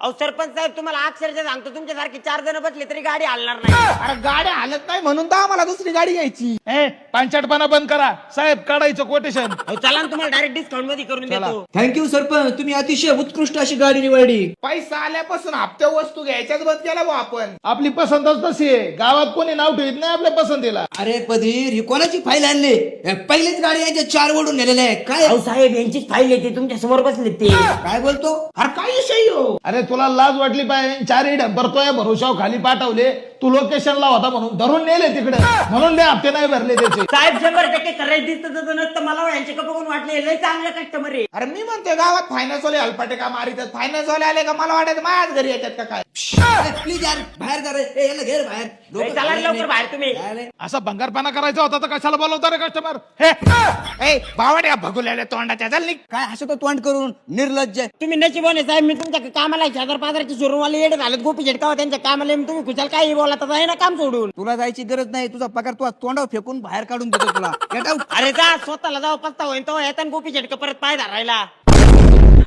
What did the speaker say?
अहो सरपंच साहेब तुम्हाला अक्षरशः सांगतो तुमच्यासारखी 4 जण बसले तरी गाडी हलणार नाही. अरे गाड्या हालत नाही म्हणून तर आम्हाला दुसरी गाडी घ्यायची. पांचटपणा बंद करा साहेब, काढायचं कोटेशन. अहो चला ना तुम्हाला डायरेक्ट डिस्काउंट मध्ये करून देतो. थँक्यू सरपंच, तुम्ही अतिशय उत्कृष्ट अशी गाडी निवडली. पैसा आल्यापासून हप्त्या वस्तू घ्यायच्याच बंद केला भाऊ आपण. आपली पसंतच तशी आहे, गावात कोणी नाव ठेवत नाही आपल्या पसंतीला. अरे पधीर, ही कोणाची फाईल आणली? पहिलीच गाडी यांच्या 4 ओढून नेलेल्या आहे काय? अहो साहेब यांचीच फाईल येते तुमच्या समोर बसले ते. काय बोलतो? अरे काय विषय हो? अरे तुला लाज वाटली पाहिजे, 4 डंपरतोय भरोशाव खाली पाठवले, तू लोकेशनला होता म्हणून धरून नेले तिकडे, म्हणून ते हप्ते नाही भरले त्याचे. साहेब 100% करायचं दिसत नसतं मला. यांचे का बघून वाटले लय चांगले कस्टमर आहे. अरे मी म्हणतोय गावात फायनान्स वाले हलपाटे का मारितात, फायनान्स वाले आले का मला वाटायचं माझ्याच घरी येतात का काय. प्लीज यार बाहेर जा रे, याला घेर बाहेर. ए, चला रे लवकर बाहेर तुम्ही. असा भंगारपणा करायचा होता तर कशाला बोलवता रे कस्टमर? हे बावड्या भगुल्याला तोंडाच्या चाल निघ. काय हसतो तोंड करून निर्लज्ज. तुम्ही नशिबवान साहेब, मी तुमच्या कामाला 1000-1500 शोरूम वाले येडे झालेत. गोपी झटकावा त्यांच्या कामाला तुम्ही खुशाल काही बोलत आहे ना काम सोडून. तुला जायची गरज नाही, तुझा पगार तू तोंडावर फेकून बाहेर काढून देतो तुला. Get out. अरे जा स्वतःला जाऊ पस्ता होईन तो येतात गोपी झटका परत पाय धरायला.